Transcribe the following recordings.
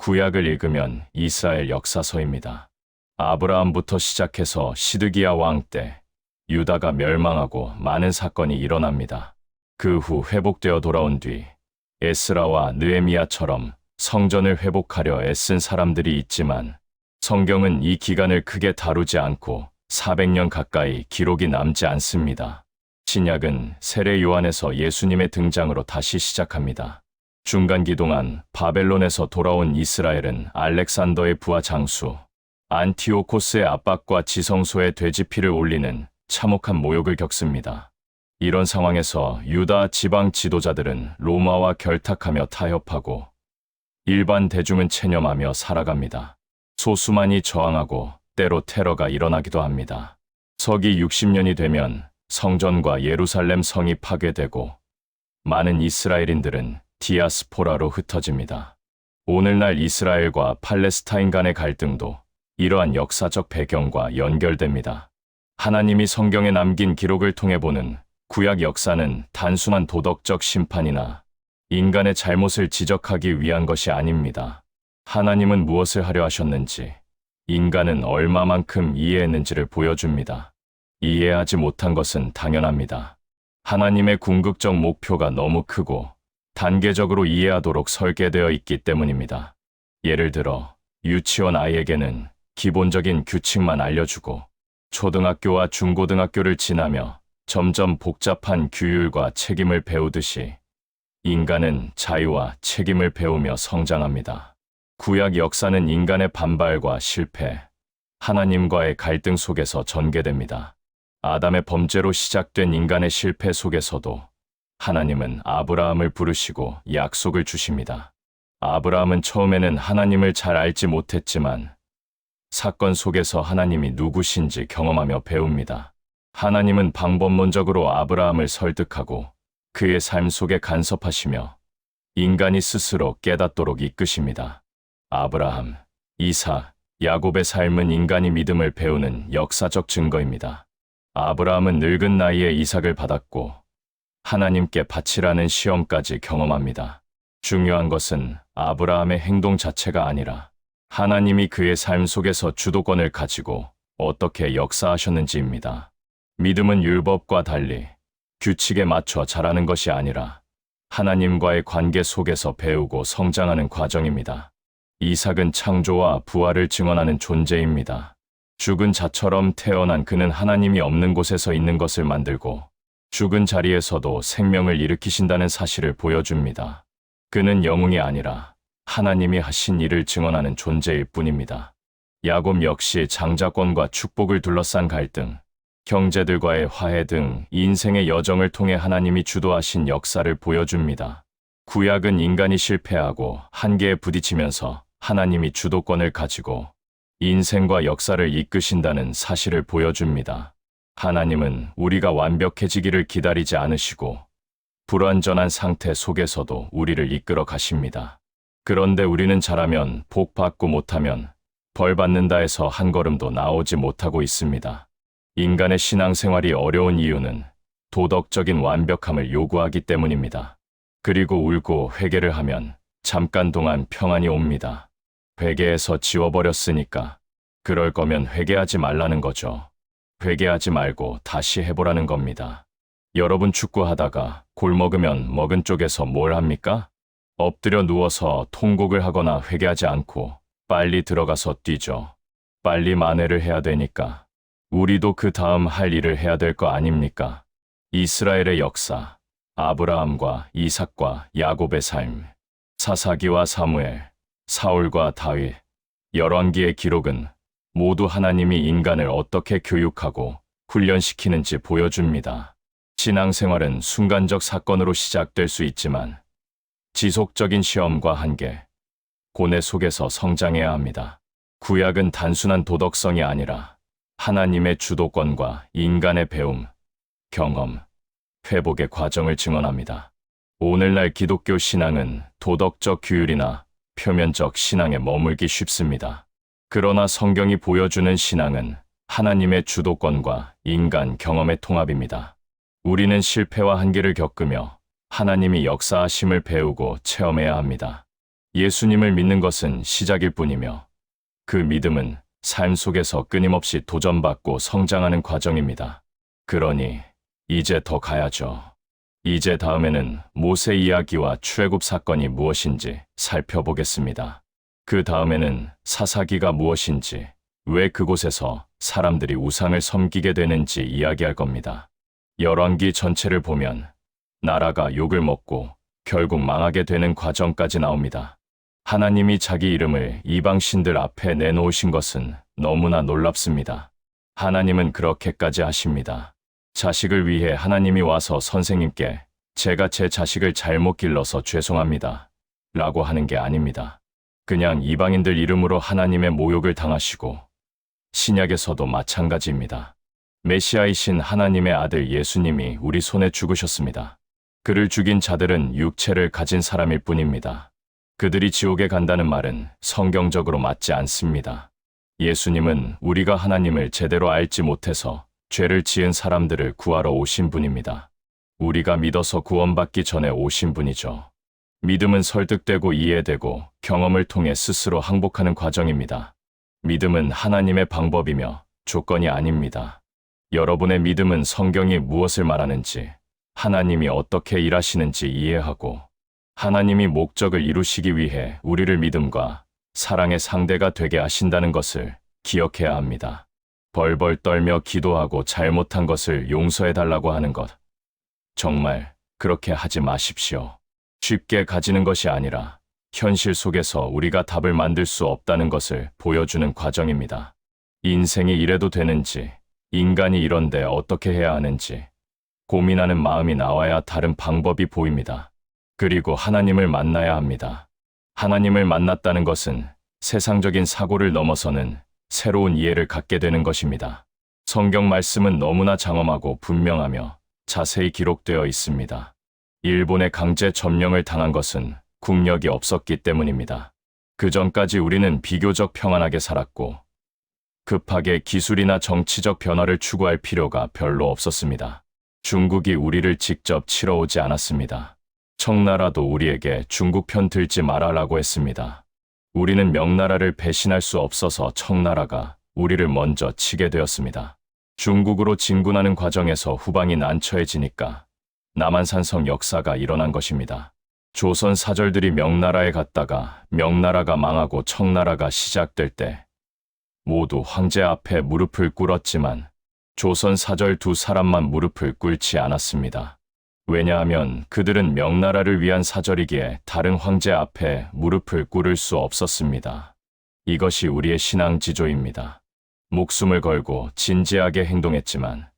구약을 읽으면 이스라엘 역사서입니다. 아브라함부터 시작해서 시드기야 왕 때 유다가 멸망하고 많은 사건이 일어납니다. 그 후 회복되어 돌아온 뒤 에스라와 느헤미야처럼 성전을 회복하려 애쓴 사람들이 있지만 성경은 이 기간을 크게 다루지 않고 400년 가까이 기록이 남지 않습니다. 신약은 세례 요한에서 예수님의 등장으로 다시 시작합니다. 중간기 동안 바벨론에서 돌아온 이스라엘은 알렉산더의 부하 장수 안티오코스의 압박과 지성소에 돼지피를 올리는 참혹한 모욕을 겪습니다. 이런 상황에서 유다 지방 지도자들은 로마와 결탁하며 타협하고 일반 대중은 체념하며 살아갑니다. 소수만이 저항하고 때로 테러가 일어나기도 합니다. 서기 60년이 되면 성전과 예루살렘 성이 파괴되고 많은 이스라엘인들은 디아스포라로 흩어집니다. 오늘날 이스라엘과 팔레스타인 간의 갈등도 이러한 역사적 배경과 연결됩니다. 하나님이 성경에 남긴 기록을 통해 보는 구약 역사는 단순한 도덕적 심판이나 인간의 잘못을 지적하기 위한 것이 아닙니다. 하나님은 무엇을 하려 하셨는지, 인간은 얼마만큼 이해했는지를 보여줍니다. 이해하지 못한 것은 당연합니다. 하나님의 궁극적 목표가 너무 크고 단계적으로 이해하도록 설계되어 있기 때문입니다. 예를 들어 유치원 아이에게는 기본적인 규칙만 알려주고 초등학교와 중고등학교를 지나며 점점 복잡한 규율과 책임을 배우듯이 인간은 자유와 책임을 배우며 성장합니다. 구약 역사는 인간의 반발과 실패, 하나님과의 갈등 속에서 전개됩니다. 아담의 범죄로 시작된 인간의 실패 속에서도 하나님은 아브라함을 부르시고 약속을 주십니다. 아브라함은 처음에는 하나님을 잘 알지 못했지만 사건 속에서 하나님이 누구신지 경험하며 배웁니다. 하나님은 방법론적으로 아브라함을 설득하고 그의 삶 속에 간섭하시며 인간이 스스로 깨닫도록 이끄십니다. 아브라함, 이삭, 야곱의 삶은 인간이 믿음을 배우는 역사적 증거입니다. 아브라함은 늙은 나이에 이삭을 받았고 하나님께 바치라는 시험까지 경험합니다. 중요한 것은 아브라함의 행동 자체가 아니라 하나님이 그의 삶 속에서 주도권을 가지고 어떻게 역사하셨는지입니다. 믿음은 율법과 달리 규칙에 맞춰 자라는 것이 아니라 하나님과의 관계 속에서 배우고 성장하는 과정입니다. 이삭은 창조와 부활을 증언하는 존재입니다. 죽은 자처럼 태어난 그는 하나님이 없는 곳에서 있는 것을 만들고 죽은 자리에서도 생명을 일으키신다는 사실을 보여줍니다. 그는 영웅이 아니라 하나님이 하신 일을 증언하는 존재일 뿐입니다. 야곱 역시 장자권과 축복을 둘러싼 갈등, 형제들과의 화해 등 인생의 여정을 통해 하나님이 주도하신 역사를 보여줍니다. 구약은 인간이 실패하고 한계에 부딪히면서 하나님이 주도권을 가지고 인생과 역사를 이끄신다는 사실을 보여줍니다. 하나님은 우리가 완벽해지기를 기다리지 않으시고 불완전한 상태 속에서도 우리를 이끌어 가십니다. 그런데 우리는 잘하면 복 받고 못하면 벌 받는다 해서 한 걸음도 나오지 못하고 있습니다. 인간의 신앙생활이 어려운 이유는 도덕적인 완벽함을 요구하기 때문입니다. 그리고 울고 회개를 하면 잠깐 동안 평안이 옵니다. 회개해서 지워버렸으니까 그럴 거면 회개하지 말라는 거죠. 회개하지 말고 다시 해보라는 겁니다. 여러분 축구하다가 골 먹으면 먹은 쪽에서 뭘 합니까? 엎드려 누워서 통곡을 하거나 회개하지 않고 빨리 들어가서 뛰죠. 빨리 만회를 해야 되니까. 우리도 그 다음 할 일을 해야 될 거 아닙니까? 이스라엘의 역사, 아브라함과 이삭과 야곱의 삶, 사사기와 사무엘, 사울과 다윗, 열왕기의 기록은 모두 하나님이 인간을 어떻게 교육하고 훈련시키는지 보여줍니다. 신앙생활은 순간적 사건으로 시작될 수 있지만 지속적인 시험과 한계, 고뇌 속에서 성장해야 합니다. 구약은 단순한 도덕성이 아니라 하나님의 주도권과 인간의 배움, 경험, 회복의 과정을 증언합니다. 오늘날 기독교 신앙은 도덕적 규율이나 표면적 신앙에 머물기 쉽습니다. 그러나 성경이 보여주는 신앙은 하나님의 주도권과 인간 경험의 통합입니다. 우리는 실패와 한계를 겪으며 하나님이 역사하심을 배우고 체험해야 합니다. 예수님을 믿는 것은 시작일 뿐이며 그 믿음은 삶 속에서 끊임없이 도전받고 성장하는 과정입니다. 그러니 이제 더 가야죠. 이제 다음에는 모세 이야기와 출애굽 사건이 무엇인지 살펴보겠습니다. 그 다음에는 사사기가 무엇인지, 왜 그곳에서 사람들이 우상을 섬기게 되는지 이야기할 겁니다. 열왕기 전체를 보면 나라가 욕을 먹고 결국 망하게 되는 과정까지 나옵니다. 하나님이 자기 이름을 이방 신들 앞에 내놓으신 것은 너무나 놀랍습니다. 하나님은 그렇게까지 하십니다. 자식을 위해 하나님이 와서 선생님께 제가 제 자식을 잘못 길러서 죄송합니다 라고 하는 게 아닙니다. 그냥 이방인들 이름으로 하나님의 모욕을 당하시고, 신약에서도 마찬가지입니다. 메시아이신 하나님의 아들 예수님이 우리 손에 죽으셨습니다. 그를 죽인 자들은 육체를 가진 사람일 뿐입니다. 그들이 지옥에 간다는 말은 성경적으로 맞지 않습니다. 예수님은 우리가 하나님을 제대로 알지 못해서 죄를 지은 사람들을 구하러 오신 분입니다. 우리가 믿어서 구원받기 전에 오신 분이죠. 믿음은 설득되고 이해되고 경험을 통해 스스로 항복하는 과정입니다. 믿음은 하나님의 방법이며 조건이 아닙니다. 여러분의 믿음은 성경이 무엇을 말하는지, 하나님이 어떻게 일하시는지 이해하고, 하나님이 목적을 이루시기 위해 우리를 믿음과 사랑의 상대가 되게 하신다는 것을 기억해야 합니다. 벌벌 떨며 기도하고 잘못한 것을 용서해달라고 하는 것, 정말 그렇게 하지 마십시오. 쉽게 가지는 것이 아니라 현실 속에서 우리가 답을 만들 수 없다는 것을 보여주는 과정입니다. 인생이 이래도 되는지, 인간이 이런데 어떻게 해야 하는지 고민하는 마음이 나와야 다른 방법이 보입니다. 그리고 하나님을 만나야 합니다. 하나님을 만났다는 것은 세상적인 사고를 넘어서는 새로운 이해를 갖게 되는 것입니다. 성경 말씀은 너무나 장엄하고 분명하며 자세히 기록되어 있습니다. 일본의 강제 점령을 당한 것은 국력이 없었기 때문입니다. 그 전까지 우리는 비교적 평안하게 살았고, 급하게 기술이나 정치적 변화를 추구할 필요가 별로 없었습니다. 중국이 우리를 직접 치러 오지 않았습니다. 청나라도 우리에게 중국 편 들지 마라라고 했습니다. 우리는 명나라를 배신할 수 없어서 청나라가 우리를 먼저 치게 되었습니다. 중국으로 진군하는 과정에서 후방이 난처해지니까 남한산성 역사가 일어난 것입니다. 조선 사절들이 명나라에 갔다가 명나라가 망하고 청나라가 시작될 때 모두 황제 앞에 무릎을 꿇었지만 조선 사절 두 사람만 무릎을 꿇지 않았습니다. 왜냐하면 그들은 명나라를 위한 사절이기에 다른 황제 앞에 무릎을 꿇을 수 없었습니다. 이것이 우리의 신앙 지조입니다. 목숨을 걸고 진지하게 행동했지만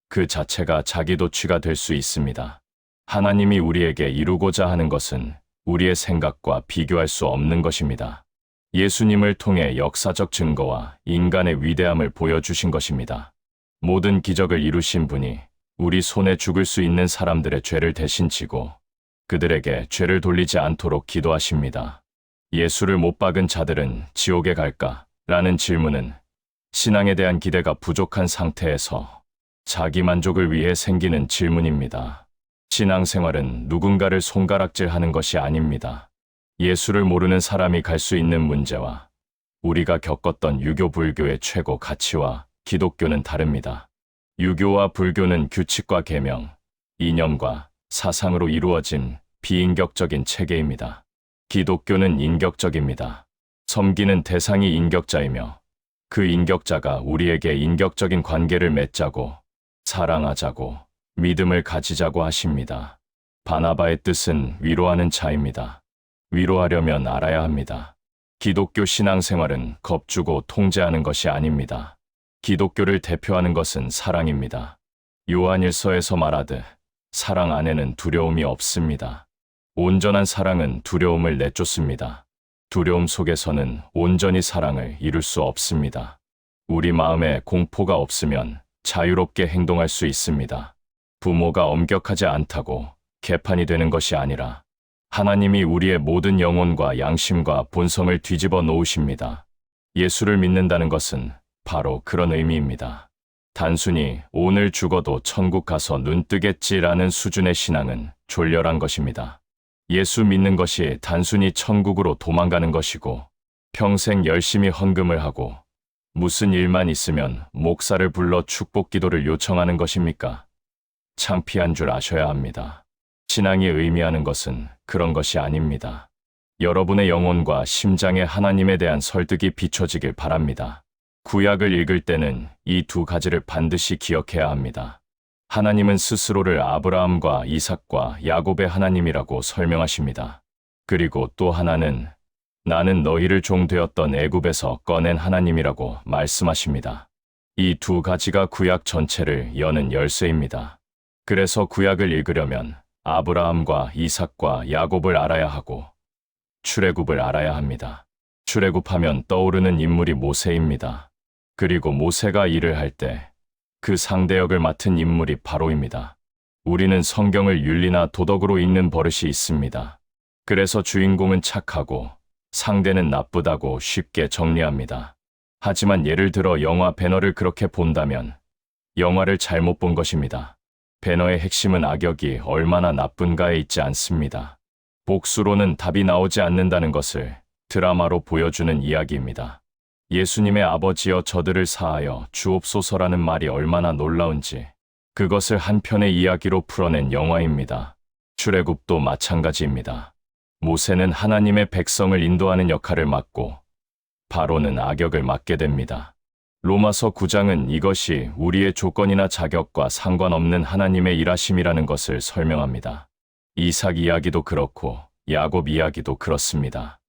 그 자체가 자기도취가 될 수 있습니다. 하나님이 우리에게 이루고자 하는 것은 우리의 생각과 비교할 수 없는 것입니다. 예수님을 통해 역사적 증거와 인간의 위대함을 보여주신 것입니다. 모든 기적을 이루신 분이 우리 손에 죽을 수 있는 사람들의 죄를 대신 지고 그들에게 죄를 돌리지 않도록 기도하십니다. 예수를 못 박은 자들은 지옥에 갈까? 라는 질문은 신앙에 대한 기대가 부족한 상태에서 자기 만족을 위해 생기는 질문입니다. 신앙생활은 누군가를 손가락질하는 것이 아닙니다. 예수를 모르는 사람이 갈 수 있는 문제와 우리가 겪었던 유교 불교의 최고 가치와 기독교는 다릅니다. 유교와 불교는 규칙과 계명, 이념과 사상으로 이루어진 비인격적인 체계입니다. 기독교는 인격적입니다. 섬기는 대상이 인격자이며 그 인격자가 우리에게 인격적인 관계를 맺자고, 사랑하자고, 믿음을 가지자고 하십니다. 바나바의 뜻은 위로하는 자입니다. 위로하려면 알아야 합니다. 기독교 신앙생활은 겁주고 통제하는 것이 아닙니다. 기독교를 대표하는 것은 사랑입니다. 요한일서에서 말하듯 사랑 안에는 두려움이 없습니다. 온전한 사랑은 두려움을 내쫓습니다. 두려움 속에서는 온전히 사랑을 이룰 수 없습니다. 우리 마음에 공포가 없으면 자유롭게 행동할 수 있습니다. 부모가 엄격하지 않다고 개판이 되는 것이 아니라 하나님이 우리의 모든 영혼과 양심과 본성을 뒤집어 놓으십니다. 예수를 믿는다는 것은 바로 그런 의미입니다. 단순히 오늘 죽어도 천국 가서 눈 뜨겠지라는 수준의 신앙은 졸렬한 것입니다. 예수 믿는 것이 단순히 천국으로 도망가는 것이고 평생 열심히 헌금을 하고 무슨 일만 있으면 목사를 불러 축복 기도를 요청하는 것입니까? 창피한 줄 아셔야 합니다. 신앙이 의미하는 것은 그런 것이 아닙니다. 여러분의 영혼과 심장에 하나님에 대한 설득이 비춰지길 바랍니다. 구약을 읽을 때는 이 두 가지를 반드시 기억해야 합니다. 하나님은 스스로를 아브라함과 이삭과 야곱의 하나님이라고 설명하십니다. 그리고 또 하나는 나는 너희를 종 되었던 애굽에서 꺼낸 하나님이라고 말씀하십니다. 이 두 가지가 구약 전체를 여는 열쇠입니다. 그래서 구약을 읽으려면 아브라함과 이삭과 야곱을 알아야 하고 출애굽을 알아야 합니다. 출애굽하면 떠오르는 인물이 모세입니다. 그리고 모세가 일을 할 때 그 상대역을 맡은 인물이 바로입니다. 우리는 성경을 윤리나 도덕으로 읽는 버릇이 있습니다. 그래서 주인공은 착하고 상대는 나쁘다고 쉽게 정리합니다. 하지만 예를 들어 영화 배너를 그렇게 본다면 영화를 잘못 본 것입니다. 배너의 핵심은 악역이 얼마나 나쁜가에 있지 않습니다. 복수로는 답이 나오지 않는다는 것을 드라마로 보여주는 이야기입니다. 예수님의 아버지여 저들을 사하여 주옵소서라는 말이 얼마나 놀라운지 그것을 한 편의 이야기로 풀어낸 영화입니다. 출애굽도 마찬가지입니다. 모세는 하나님의 백성을 인도하는 역할을 맡고 바로는 악역을 맡게 됩니다. 로마서 9장은 이것이 우리의 조건이나 자격과 상관없는 하나님의 일하심이라는 것을 설명합니다. 이삭 이야기도 그렇고 야곱 이야기도 그렇습니다.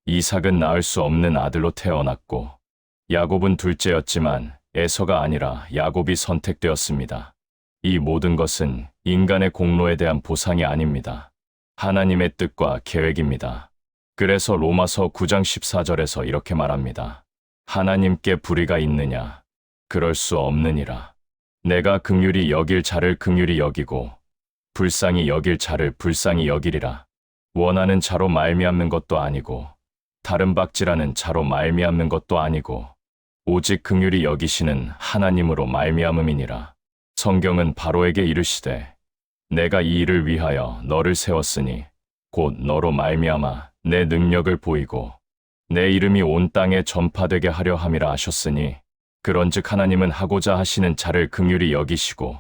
이삭은 낳을 수 없는 아들로 태어났고 야곱은 둘째였지만 에서가 아니라 야곱이 선택되었습니다. 이 모든 것은 인간의 공로에 대한 보상이 아닙니다. 하나님의 뜻과 계획입니다. 그래서 로마서 9장 14절에서 이렇게 말합니다. 하나님께 불의가 있느냐? 그럴 수 없느니라. 내가 긍휼히 여길 자를 긍휼히 여기고 불쌍히 여길 자를 불쌍히 여기리라. 원하는 자로 말미암는 것도 아니고 다른 박지라는 자로 말미암는 것도 아니고 오직 긍휼히 여기시는 하나님으로 말미암음이니라. 성경은 바로에게 이르시되 내가 이 일을 위하여 너를 세웠으니 곧 너로 말미암아 내 능력을 보이고 내 이름이 온 땅에 전파되게 하려 함이라 하셨으니 그런즉 하나님은 하고자 하시는 자를 긍휼히 여기시고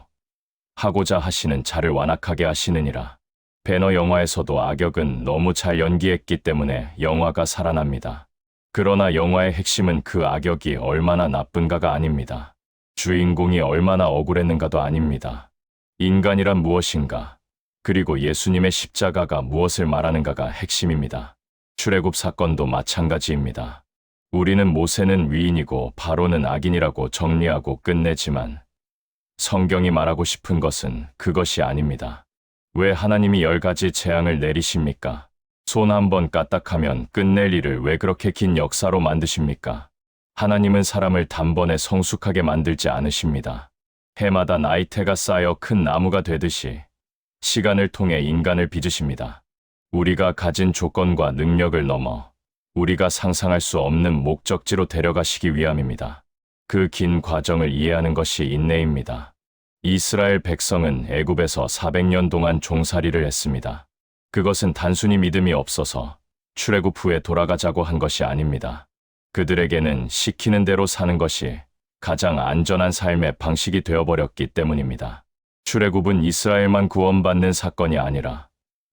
하고자 하시는 자를 완악하게 하시느니라. 배너 영화에서도 악역은 너무 잘 연기했기 때문에 영화가 살아납니다. 그러나 영화의 핵심은 그 악역이 얼마나 나쁜가가 아닙니다. 주인공이 얼마나 억울했는가도 아닙니다. 인간이란 무엇인가, 그리고 예수님의 십자가가 무엇을 말하는가가 핵심입니다. 출애굽 사건도 마찬가지입니다. 우리는 모세는 위인이고 바로는 악인이라고 정리하고 끝내지만 성경이 말하고 싶은 것은 그것이 아닙니다. 왜 하나님이 10가지 재앙을 내리십니까? 손 한 번 까딱하면 끝낼 일을 왜 그렇게 긴 역사로 만드십니까? 하나님은 사람을 단번에 성숙하게 만들지 않으십니다. 해마다 나이테가 쌓여 큰 나무가 되듯이 시간을 통해 인간을 빚으십니다. 우리가 가진 조건과 능력을 넘어 우리가 상상할 수 없는 목적지로 데려가시기 위함입니다. 그 긴 과정을 이해하는 것이 인내입니다. 이스라엘 백성은 애굽에서 400년 동안 종살이를 했습니다. 그것은 단순히 믿음이 없어서 출애굽 후에 돌아가자고 한 것이 아닙니다. 그들에게는 시키는 대로 사는 것이 가장 안전한 삶의 방식이 되어버렸기 때문입니다. 출애굽은 이스라엘만 구원받는 사건이 아니라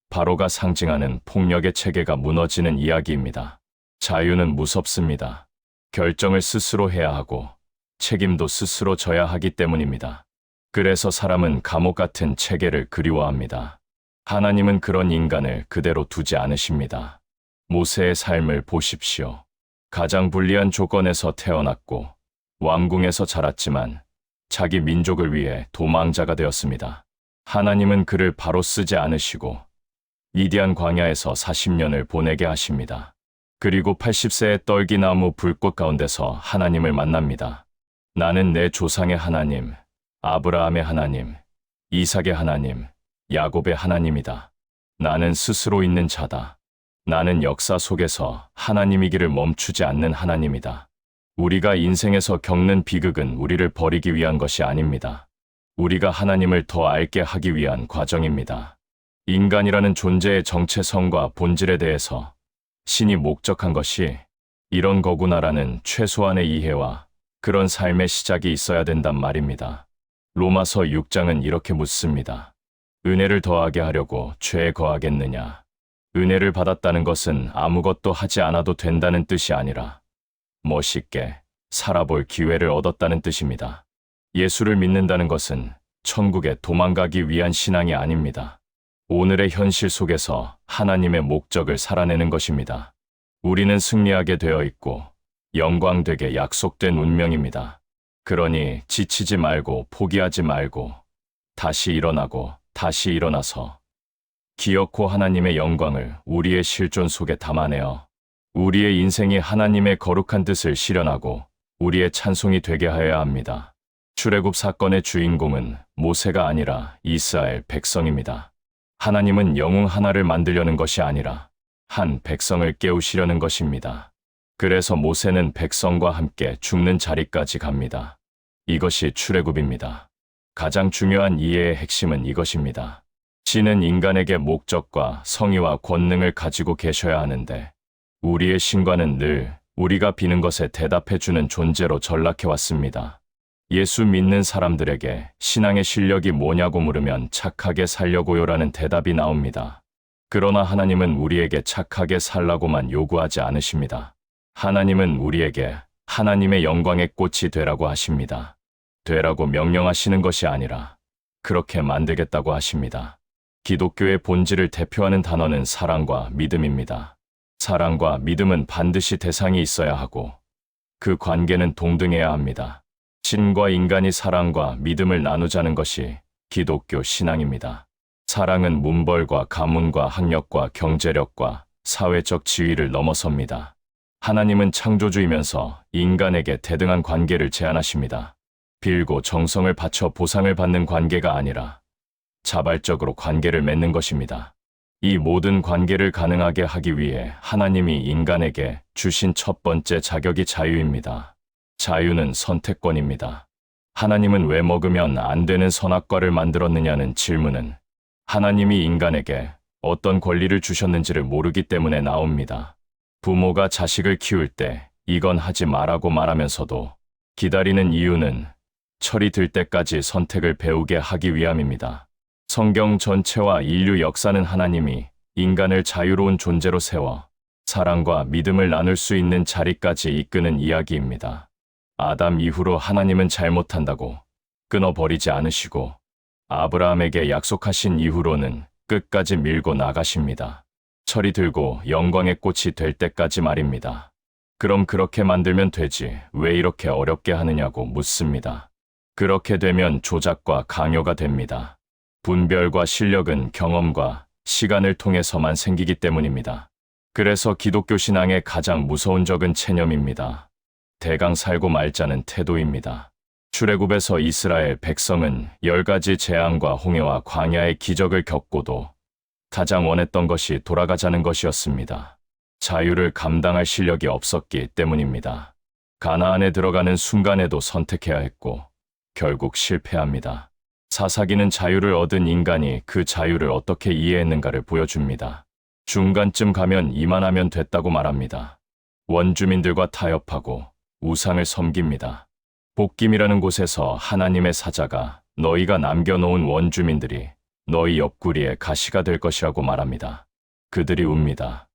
바로가 상징하는 폭력의 체계가 무너지는 이야기입니다. 자유는 무섭습니다. 결정을 스스로 해야 하고 책임도 스스로 져야 하기 때문입니다. 그래서 사람은 감옥 같은 체계를 그리워합니다. 하나님은 그런 인간을 그대로 두지 않으십니다. 모세의 삶을 보십시오. 가장 불리한 조건에서 태어났고 왕궁에서 자랐지만 자기 민족을 위해 도망자가 되었습니다. 하나님은 그를 바로 쓰지 않으시고 미디안 광야에서 40년을 보내게 하십니다. 그리고 80세의 떨기나무 불꽃 가운데서 하나님을 만납니다. 나는 내 조상의 하나님, 아브라함의 하나님, 이삭의 하나님, 야곱의 하나님이다. 나는 스스로 있는 자다. 나는 역사 속에서 하나님이기를 멈추지 않는 하나님이다. 우리가 인생에서 겪는 비극은 우리를 버리기 위한 것이 아닙니다. 우리가 하나님을 더 알게 하기 위한 과정입니다. 인간이라는 존재의 정체성과 본질에 대해서 신이 목적한 것이 이런 거구나라는 최소한의 이해와 그런 삶의 시작이 있어야 된단 말입니다. 로마서 6장은 이렇게 묻습니다. 은혜를 더하게 하려고 죄에 거하겠느냐? 은혜를 받았다는 것은 아무것도 하지 않아도 된다는 뜻이 아니라 멋있게 살아볼 기회를 얻었다는 뜻입니다. 예수를 믿는다는 것은 천국에 도망가기 위한 신앙이 아닙니다. 오늘의 현실 속에서 하나님의 목적을 살아내는 것입니다. 우리는 승리하게 되어 있고 영광되게 약속된 운명입니다. 그러니 지치지 말고 포기하지 말고 다시 일어나고 다시 일어나서 기어코 하나님의 영광을 우리의 실존 속에 담아내어 우리의 인생이 하나님의 거룩한 뜻을 실현하고 우리의 찬송이 되게 하여야 합니다. 출애굽 사건의 주인공은 모세가 아니라 이스라엘 백성입니다. 하나님은 영웅 하나를 만들려는 것이 아니라 한 백성을 깨우시려는 것입니다. 그래서 모세는 백성과 함께 죽는 자리까지 갑니다. 이것이 출애굽입니다. 가장 중요한 이해의 핵심은 이것입니다. 신은 인간에게 목적과 성의와 권능을 가지고 계셔야 하는데 우리의 신과는 늘 우리가 비는 것에 대답해주는 존재로 전락해왔습니다. 예수 믿는 사람들에게 신앙의 실력이 뭐냐고 물으면 착하게 살려고요라는 대답이 나옵니다. 그러나 하나님은 우리에게 착하게 살라고만 요구하지 않으십니다. 하나님은 우리에게 하나님의 영광의 꽃이 되라고 하십니다. 되라고 명령하시는 것이 아니라 그렇게 만들겠다고 하십니다. 기독교의 본질을 대표하는 단어는 사랑과 믿음입니다. 사랑과 믿음은 반드시 대상이 있어야 하고 그 관계는 동등해야 합니다. 신과 인간이 사랑과 믿음을 나누자는 것이 기독교 신앙입니다. 사랑은 문벌과 가문과 학력과 경제력과 사회적 지위를 넘어섭니다. 하나님은 창조주이면서 인간에게 대등한 관계를 제안하십니다. 빌고 정성을 바쳐 보상을 받는 관계가 아니라 자발적으로 관계를 맺는 것입니다. 이 모든 관계를 가능하게 하기 위해 하나님이 인간에게 주신 첫 번째 자격이 자유입니다. 자유는 선택권입니다. 하나님은 왜 먹으면 안 되는 선악과를 만들었느냐는 질문은 하나님이 인간에게 어떤 권리를 주셨는지를 모르기 때문에 나옵니다. 부모가 자식을 키울 때 이건 하지 말라고 말하면서도 기다리는 이유는 철이 들 때까지 선택을 배우게 하기 위함입니다. 성경 전체와 인류 역사는 하나님이 인간을 자유로운 존재로 세워 사랑과 믿음을 나눌 수 있는 자리까지 이끄는 이야기입니다. 아담 이후로 하나님은 잘못한다고 끊어버리지 않으시고 아브라함에게 약속하신 이후로는 끝까지 밀고 나가십니다. 철이 들고 영광의 꽃이 될 때까지 말입니다. 그럼 그렇게 만들면 되지 왜 이렇게 어렵게 하느냐고 묻습니다. 그렇게 되면 조작과 강요가 됩니다. 분별과 실력은 경험과 시간을 통해서만 생기기 때문입니다. 그래서 기독교 신앙의 가장 무서운 적은 체념입니다. 대강 살고 말자는 태도입니다. 출애굽에서 이스라엘 백성은 10가지 재앙과 홍해와 광야의 기적을 겪고도 가장 원했던 것이 돌아가자는 것이었습니다. 자유를 감당할 실력이 없었기 때문입니다. 가나안에 들어가는 순간에도 선택해야 했고 결국 실패합니다. 사사기는 자유를 얻은 인간이 그 자유를 어떻게 이해했는가를 보여줍니다. 중간쯤 가면 이만하면 됐다고 말합니다. 원주민들과 타협하고 우상을 섬깁니다. 복김이라는 곳에서 하나님의 사자가 너희가 남겨놓은 원주민들이 너희 옆구리에 가시가 될 것이라고 말합니다. 그들이 웁니다.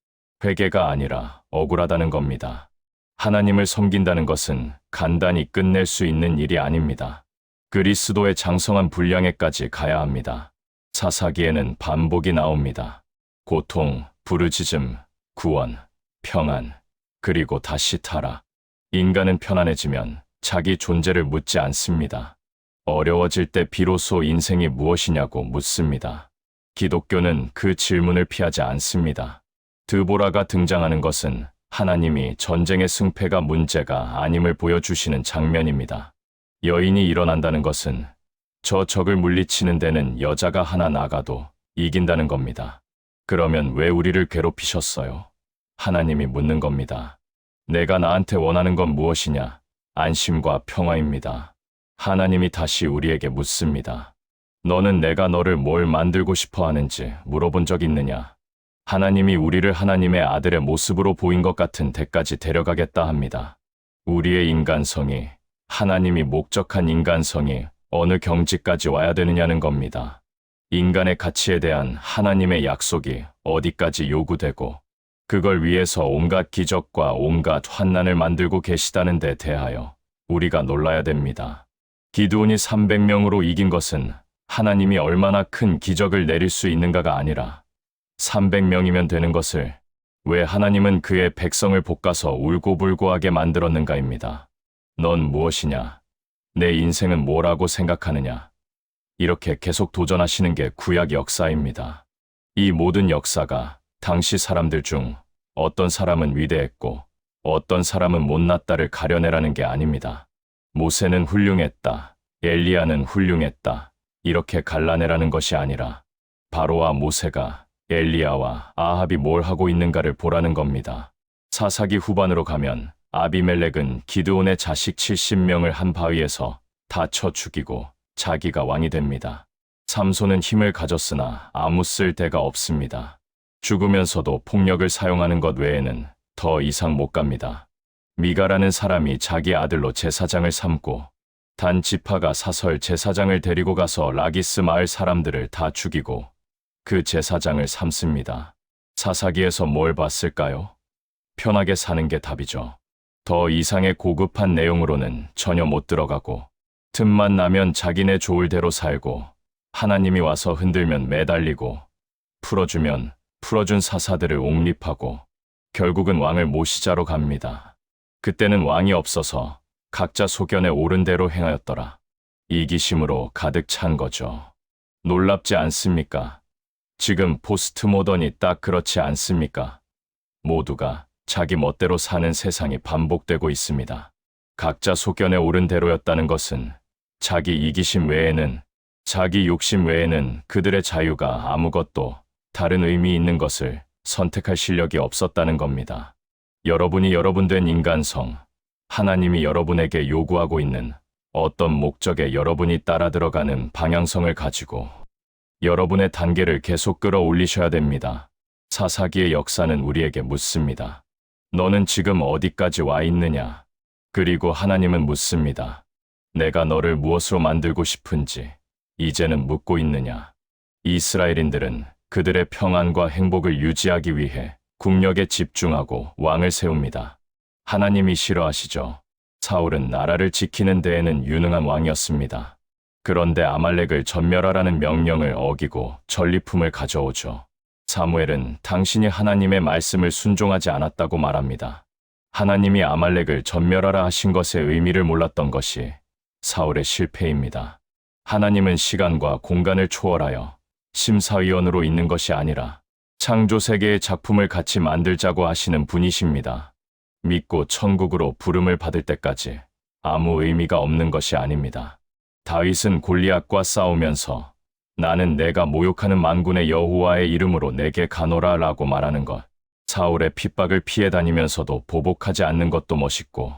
회개가 아니라 억울하다는 겁니다. 하나님을 섬긴다는 것은 간단히 끝낼 수 있는 일이 아닙니다. 그리스도의 장성한 분량에까지 가야 합니다. 사사기에는 반복이 나옵니다. 고통, 부르짖음, 구원, 평안, 그리고 다시 타락. 인간은 편안해지면 자기 존재를 묻지 않습니다. 어려워질 때 비로소 인생이 무엇이냐고 묻습니다. 기독교는 그 질문을 피하지 않습니다. 드보라가 등장하는 것은 하나님이 전쟁의 승패가 문제가 아님을 보여주시는 장면입니다. 여인이 일어난다는 것은 저 적을 물리치는 데는 여자가 하나 나가도 이긴다는 겁니다. 그러면 왜 우리를 괴롭히셨어요? 하나님이 묻는 겁니다. 내가 나한테 원하는 건 무엇이냐? 안심과 평화입니다. 하나님이 다시 우리에게 묻습니다. 너는 내가 너를 뭘 만들고 싶어 하는지 물어본 적 있느냐? 하나님이 우리를 하나님의 아들의 모습으로 보인 것 같은 데까지 데려가겠다 합니다. 우리의 인간성이, 하나님이 목적한 인간성이 어느 경지까지 와야 되느냐는 겁니다. 인간의 가치에 대한 하나님의 약속이 어디까지 요구되고 그걸 위해서 온갖 기적과 온갖 환난을 만들고 계시다는 데 대하여 우리가 놀라야 됩니다. 기드온이 300명으로 이긴 것은 하나님이 얼마나 큰 기적을 내릴 수 있는가가 아니라 300명이면 되는 것을 왜 하나님은 그의 백성을 볶아서 울고불고하게 만들었는가입니다. 넌 무엇이냐? 내 인생은 뭐라고 생각하느냐? 이렇게 계속 도전하시는 게 구약 역사입니다. 이 모든 역사가 당시 사람들 중 어떤 사람은 위대했고 어떤 사람은 못났다를 가려내라는 게 아닙니다. 모세는 훌륭했다, 엘리야는 훌륭했다, 이렇게 갈라내라는 것이 아니라 바로와 모세가 엘리야와 아합이 뭘 하고 있는가를 보라는 겁니다. 사사기 후반으로 가면 아비멜렉은 기드온의 자식 70명을 한 바위에서 다 쳐 죽이고 자기가 왕이 됩니다. 삼손은 힘을 가졌으나 아무 쓸데가 없습니다. 죽으면서도 폭력을 사용하는 것 외에는 더 이상 못 갑니다. 미가라는 사람이 자기 아들로 제사장을 삼고 단 지파가 사설 제사장을 데리고 가서 라기스 마을 사람들을 다 죽이고 그 제사장을 삼습니다. 사사기에서 뭘 봤을까요? 편하게 사는 게 답이죠. 더 이상의 고급한 내용으로는 전혀 못 들어가고 틈만 나면 자기네 좋을 대로 살고 하나님이 와서 흔들면 매달리고 풀어주면 풀어준 사사들을 옹립하고 결국은 왕을 모시자로 갑니다. 그때는 왕이 없어서 각자 소견에 옳은 대로 행하였더라. 이기심으로 가득 찬 거죠. 놀랍지 않습니까? 지금 포스트 모던이 딱 그렇지 않습니까? 모두가 자기 멋대로 사는 세상이 반복되고 있습니다. 각자 소견에 옳은 대로였다는 것은 자기 이기심 외에는, 자기 욕심 외에는 그들의 자유가 아무것도 다른 의미 있는 것을 선택할 실력이 없었다는 겁니다. 여러분이 여러분 된 인간성, 하나님이 여러분에게 요구하고 있는 어떤 목적에 여러분이 따라 들어가는 방향성을 가지고 여러분의 단계를 계속 끌어올리셔야 됩니다. 사사기의 역사는 우리에게 묻습니다. 너는 지금 어디까지 와 있느냐? 그리고 하나님은 묻습니다. 내가 너를 무엇으로 만들고 싶은지 이제는 묻고 있느냐? 이스라엘인들은 그들의 평안과 행복을 유지하기 위해 국력에 집중하고 왕을 세웁니다. 하나님이 싫어하시죠. 사울은 나라를 지키는 데에는 유능한 왕이었습니다. 그런데 아말렉을 전멸하라는 명령을 어기고 전리품을 가져오죠. 사무엘은 당신이 하나님의 말씀을 순종하지 않았다고 말합니다. 하나님이 아말렉을 전멸하라 하신 것의 의미를 몰랐던 것이 사울의 실패입니다. 하나님은 시간과 공간을 초월하여 심사위원으로 있는 것이 아니라 창조 세계의 작품을 같이 만들자고 하시는 분이십니다. 믿고 천국으로 부름을 받을 때까지 아무 의미가 없는 것이 아닙니다. 다윗은 골리앗과 싸우면서 나는 내가 모욕하는 만군의 여호와의 이름으로 내게 가노라 라고 말하는 것, 사울의 핍박을 피해 다니면서도 보복하지 않는 것도 멋있고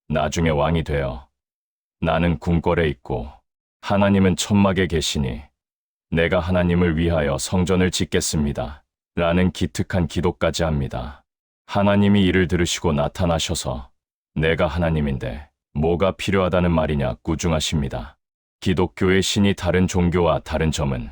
나중에 왕이 되어 나는 궁궐에 있고 하나님은 천막에 계시니 내가 하나님을 위하여 성전을 짓겠습니다 라는 기특한 기도까지 합니다. 하나님이 이를 들으시고 나타나셔서 내가 하나님인데 뭐가 필요하다는 말이냐 꾸중하십니다. 기독교의 신이 다른 종교와 다른 점은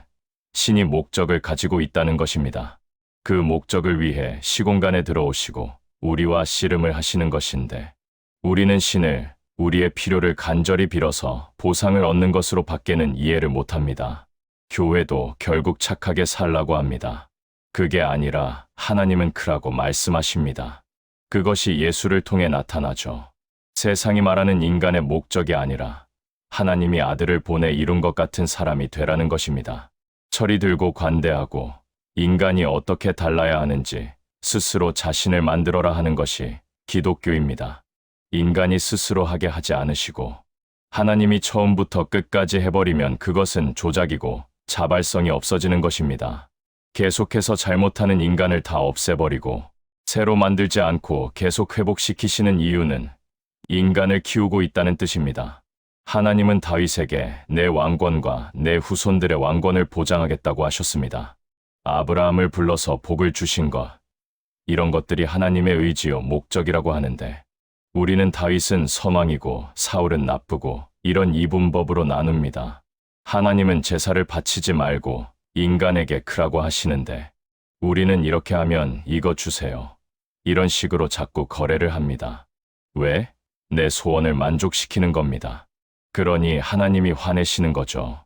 신이 목적을 가지고 있다는 것입니다. 그 목적을 위해 시공간에 들어오시고 우리와 씨름을 하시는 것인데 우리는 신을 우리의 필요를 간절히 빌어서 보상을 얻는 것으로 밖에는 이해를 못합니다. 교회도 결국 착하게 살라고 합니다. 그게 아니라 하나님은 크라고 말씀하십니다. 그것이 예수를 통해 나타나죠. 세상이 말하는 인간의 목적이 아니라 하나님이 아들을 보내 이룬 것 같은 사람이 되라는 것입니다. 철이 들고 관대하고 인간이 어떻게 달라야 하는지 스스로 자신을 만들어라 하는 것이 기독교입니다. 인간이 스스로 하게 하지 않으시고 하나님이 처음부터 끝까지 해버리면 그것은 조작이고 자발성이 없어지는 것입니다. 계속해서 잘못하는 인간을 다 없애버리고 새로 만들지 않고 계속 회복시키시는 이유는 인간을 키우고 있다는 뜻입니다. 하나님은 다윗에게 내 왕권과 내 후손들의 왕권을 보장하겠다고 하셨습니다. 아브라함을 불러서 복을 주신 것, 이런 것들이 하나님의 의지요 목적이라고 하는데, 우리는 다윗은 선왕이고 사울은 나쁘고 이런 이분법으로 나눕니다. 하나님은 제사를 바치지 말고 인간에게 크라고 하시는데, 우리는 이렇게 하면 이거 주세요, 이런 식으로 자꾸 거래를 합니다. 왜? 내 소원을 만족시키는 겁니다. 그러니 하나님이 화내시는 거죠.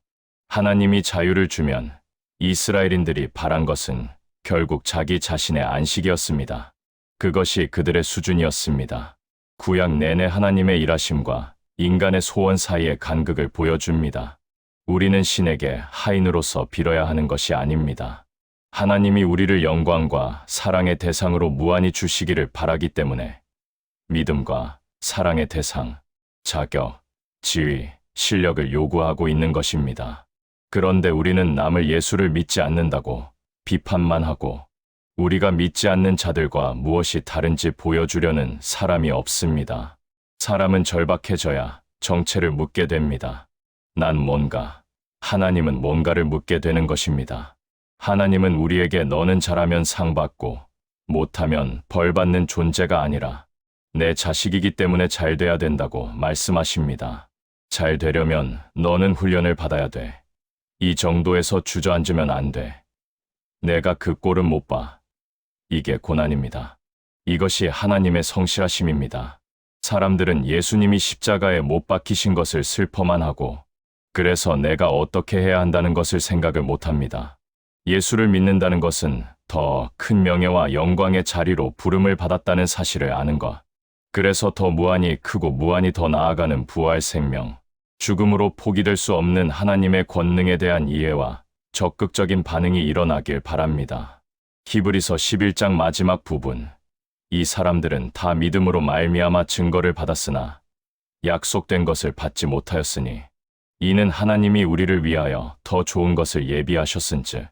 하나님이 자유를 주면 이스라엘인들이 바란 것은 결국 자기 자신의 안식이었습니다. 그것이 그들의 수준이었습니다. 구약 내내 하나님의 일하심과 인간의 소원 사이의 간극을 보여줍니다. 우리는 신에게 하인으로서 빌어야 하는 것이 아닙니다. 하나님이 우리를 영광과 사랑의 대상으로 무한히 주시기를 바라기 때문에 믿음과 사랑의 대상, 자격, 지위, 실력을 요구하고 있는 것입니다. 그런데 우리는 남을 예수를 믿지 않는다고 비판만 하고 우리가 믿지 않는 자들과 무엇이 다른지 보여주려는 사람이 없습니다. 사람은 절박해져야 정체를 묻게 됩니다. 난 뭔가, 하나님은 뭔가를 묻게 되는 것입니다. 하나님은 우리에게 너는 잘하면 상 받고 못하면 벌 받는 존재가 아니라 내 자식이기 때문에 잘 돼야 된다고 말씀하십니다. 잘 되려면 너는 훈련을 받아야 돼. 이 정도에서 주저앉으면 안 돼. 내가 그 꼴은 못 봐. 이게 고난입니다. 이것이 하나님의 성실하심입니다. 사람들은 예수님이 십자가에 못 박히신 것을 슬퍼만 하고, 그래서 내가 어떻게 해야 한다는 것을 생각을 못 합니다. 예수를 믿는다는 것은 더 큰 명예와 영광의 자리로 부름을 받았다는 사실을 아는 것. 그래서 더 무한히 크고 무한히 더 나아가는 부활 생명, 죽음으로 포기될 수 없는 하나님의 권능에 대한 이해와 적극적인 반응이 일어나길 바랍니다. 히브리서 11장 마지막 부분. 이 사람들은 다 믿음으로 말미암아 증거를 받았으나 약속된 것을 받지 못하였으니 이는 하나님이 우리를 위하여 더 좋은 것을 예비하셨은즉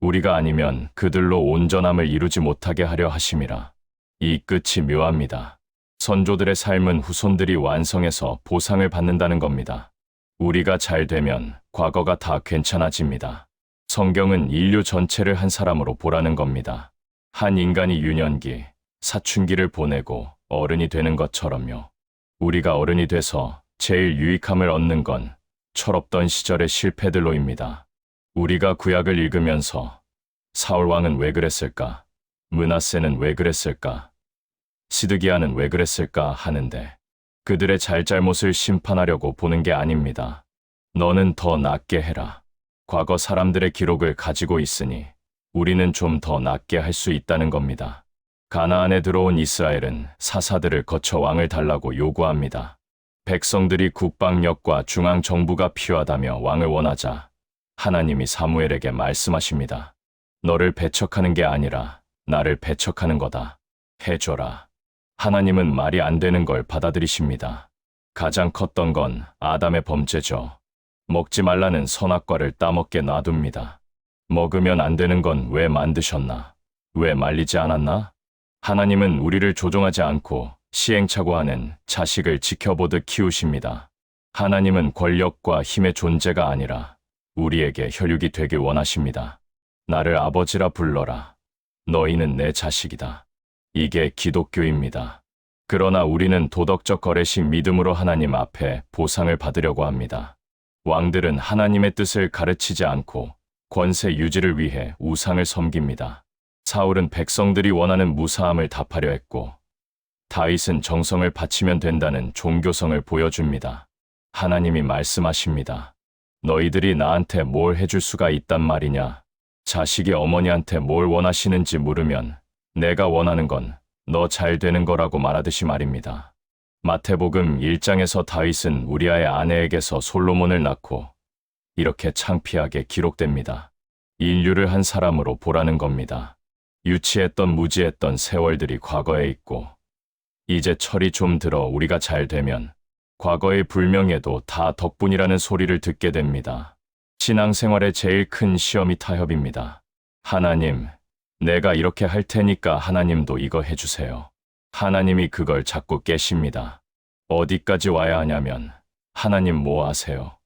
우리가 아니면 그들로 온전함을 이루지 못하게 하려 하심이라. 이 끝이 묘합니다. 선조들의 삶은 후손들이 완성해서 보상을 받는다는 겁니다. 우리가 잘 되면 과거가 다 괜찮아집니다. 성경은 인류 전체를 한 사람으로 보라는 겁니다. 한 인간이 유년기, 사춘기를 보내고 어른이 되는 것처럼요. 우리가 어른이 돼서 제일 유익함을 얻는 건 철없던 시절의 실패들로입니다. 우리가 구약을 읽으면서 사울 왕은 왜 그랬을까? 므낫세는 왜 그랬을까? 시드기야는 왜 그랬을까 하는데 그들의 잘잘못을 심판하려고 보는 게 아닙니다. 너는 더 낫게 해라. 과거 사람들의 기록을 가지고 있으니 우리는 좀 더 낫게 할 수 있다는 겁니다. 가나안에 들어온 이스라엘은 사사들을 거쳐 왕을 달라고 요구합니다. 백성들이 국방력과 중앙정부가 필요하다며 왕을 원하자 하나님이 사무엘에게 말씀하십니다. 너를 배척하는 게 아니라 나를 배척하는 거다. 해줘라. 하나님은 말이 안 되는 걸 받아들이십니다. 가장 컸던 건 아담의 범죄죠. 먹지 말라는 선악과를 따먹게 놔둡니다. 먹으면 안 되는 건 왜 만드셨나? 왜 말리지 않았나? 하나님은 우리를 조종하지 않고 시행착오하는 자식을 지켜보듯 키우십니다. 하나님은 권력과 힘의 존재가 아니라 우리에게 혈육이 되길 원하십니다. 나를 아버지라 불러라. 너희는 내 자식이다. 이게 기독교입니다. 그러나 우리는 도덕적 거래식 믿음으로 하나님 앞에 보상을 받으려고 합니다. 왕들은 하나님의 뜻을 가르치지 않고 권세 유지를 위해 우상을 섬깁니다. 사울은 백성들이 원하는 무사함을 답하려 했고, 다윗은 정성을 바치면 된다는 종교성을 보여줍니다. 하나님이 말씀하십니다. 너희들이 나한테 뭘 해줄 수가 있단 말이냐? 자식이 어머니한테 뭘 원하시는지 물으면 내가 원하는 건 너 잘 되는 거라고 말하듯이 말입니다. 마태복음 1장에서 다윗은 우리아의 아내에게서 솔로몬을 낳고 이렇게 창피하게 기록됩니다. 인류를 한 사람으로 보라는 겁니다. 유치했던 무지했던 세월들이 과거에 있고 이제 철이 좀 들어 우리가 잘 되면 과거의 불명예도 다 덕분이라는 소리를 듣게 됩니다. 신앙생활의 제일 큰 시험이 타협입니다. 하나님, 내가 이렇게 할 테니까 하나님도 이거 해주세요. 하나님이 그걸 자꾸 깨십니다. 어디까지 와야 하냐면 하나님 뭐 아세요?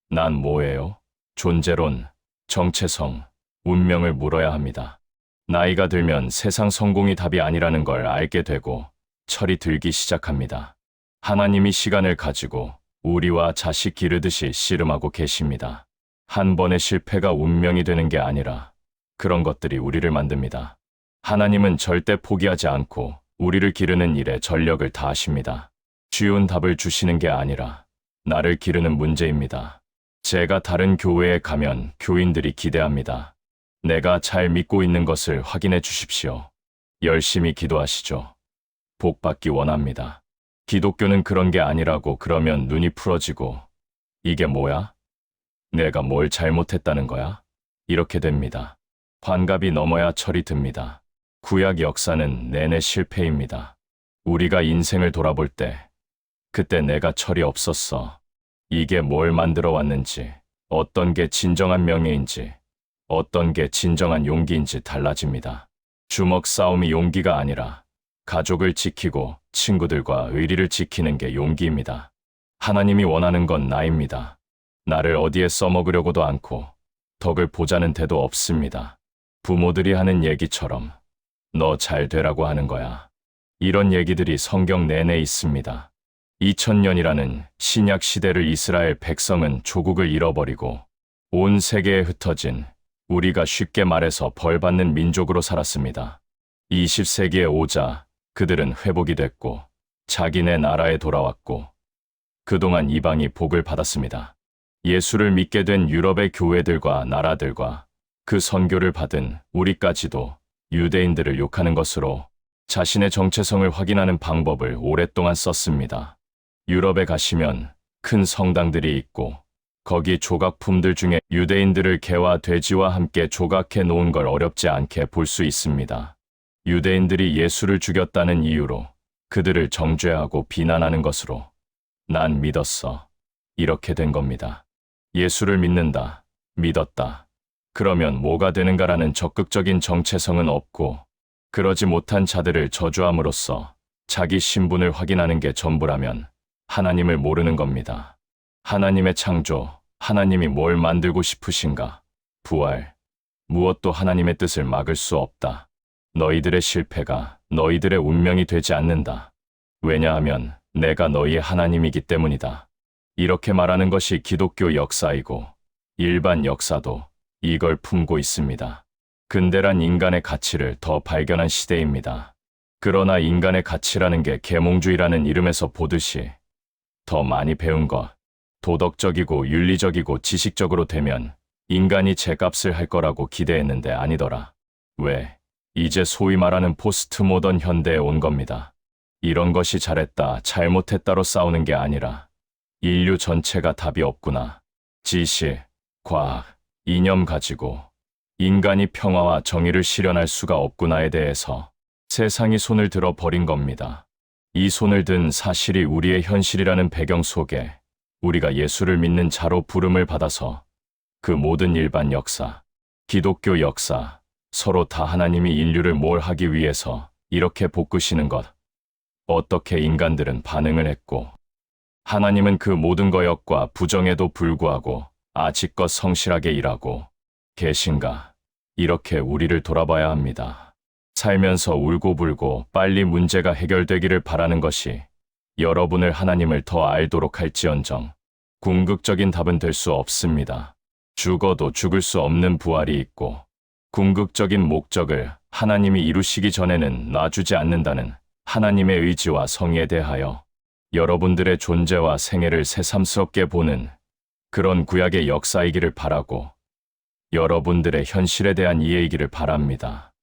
난 뭐예요? 존재론, 정체성, 운명을 물어야 합니다. 나이가 들면 세상 성공이 답이 아니라는 걸 알게 되고 철이 들기 시작합니다. 하나님이 시간을 가지고 우리와 자식 기르듯이 씨름하고 계십니다. 한 번의 실패가 운명이 되는 게 아니라 그런 것들이 우리를 만듭니다. 하나님은 절대 포기하지 않고 우리를 기르는 일에 전력을 다하십니다. 쉬운 답을 주시는 게 아니라 나를 기르는 문제입니다. 제가 다른 교회에 가면 교인들이 기대합니다. 내가 잘 믿고 있는 것을 확인해 주십시오. 열심히 기도하시죠. 복 받기 원합니다. 기독교는 그런 게 아니라고 그러면 눈이 풀어지고 이게 뭐야? 내가 뭘 잘못했다는 거야? 이렇게 됩니다. 환갑이 넘어야 철이 듭니다. 구약 역사는 내내 실패입니다. 우리가 인생을 돌아볼 때 그때 내가 철이 없었어. 이게 뭘 만들어 왔는지, 어떤 게 진정한 명예인지, 어떤 게 진정한 용기인지 달라집니다. 주먹 싸움이 용기가 아니라 가족을 지키고 친구들과 의리를 지키는 게 용기입니다. 하나님이 원하는 건 나입니다. 나를 어디에 써먹으려고도 않고 덕을 보자는 데도 없습니다. 부모들이 하는 얘기처럼 너 잘 되라고 하는 거야. 이런 얘기들이 성경 내내 있습니다. 2000년이라는 신약 시대를 이스라엘 백성은 조국을 잃어버리고 온 세계에 흩어진 우리가 쉽게 말해서 벌받는 민족으로 살았습니다. 20세기에 오자 그들은 회복이 됐고 자기네 나라에 돌아왔고 그동안 이방이 복을 받았습니다. 예수를 믿게 된 유럽의 교회들과 나라들과 그 선교를 받은 우리까지도 유대인들을 욕하는 것으로 자신의 정체성을 확인하는 방법을 오랫동안 썼습니다. 유럽에 가시면 큰 성당들이 있고 거기 조각품들 중에 유대인들을 개와 돼지와 함께 조각해 놓은 걸 어렵지 않게 볼 수 있습니다. 유대인들이 예수를 죽였다는 이유로 그들을 정죄하고 비난하는 것으로 난 믿었어. 이렇게 된 겁니다. 예수를 믿는다, 믿었다. 그러면 뭐가 되는가라는 적극적인 정체성은 없고 그러지 못한 자들을 저주함으로써 자기 신분을 확인하는 게 전부라면 하나님을 모르는 겁니다. 하나님의 창조, 하나님이 뭘 만들고 싶으신가? 부활, 무엇도 하나님의 뜻을 막을 수 없다. 너희들의 실패가 너희들의 운명이 되지 않는다. 왜냐하면 내가 너희의 하나님이기 때문이다. 이렇게 말하는 것이 기독교 역사이고 일반 역사도 이걸 품고 있습니다. 근대란 인간의 가치를 더 발견한 시대입니다. 그러나 인간의 가치라는 게 계몽주의라는 이름에서 보듯이 더 많이 배운 것, 도덕적이고 윤리적이고 지식적으로 되면 인간이 제값을 할 거라고 기대했는데 아니더라. 왜? 이제 소위 말하는 포스트 모던 현대에 온 겁니다. 이런 것이 잘했다, 잘못했다로 싸우는 게 아니라 인류 전체가 답이 없구나. 지식, 과학, 이념 가지고 인간이 평화와 정의를 실현할 수가 없구나에 대해서 세상이 손을 들어 버린 겁니다. 이 손을 든 사실이 우리의 현실이라는 배경 속에 우리가 예수를 믿는 자로 부름을 받아서 그 모든 일반 역사, 기독교 역사, 서로 다 하나님이 인류를 뭘 하기 위해서 이렇게 볶으시는 것, 어떻게 인간들은 반응을 했고 하나님은 그 모든 거역과 부정에도 불구하고 아직껏 성실하게 일하고 계신가? 이렇게 우리를 돌아봐야 합니다. 살면서 울고불고 빨리 문제가 해결되기를 바라는 것이 여러분을 하나님을 더 알도록 할지언정 궁극적인 답은 될 수 없습니다. 죽어도 죽을 수 없는 부활이 있고 궁극적인 목적을 하나님이 이루시기 전에는 놔주지 않는다는 하나님의 의지와 성의에 대하여 여러분들의 존재와 생애를 새삼스럽게 보는 그런 구약의 역사이기를 바라고 여러분들의 현실에 대한 이해이기를 바랍니다.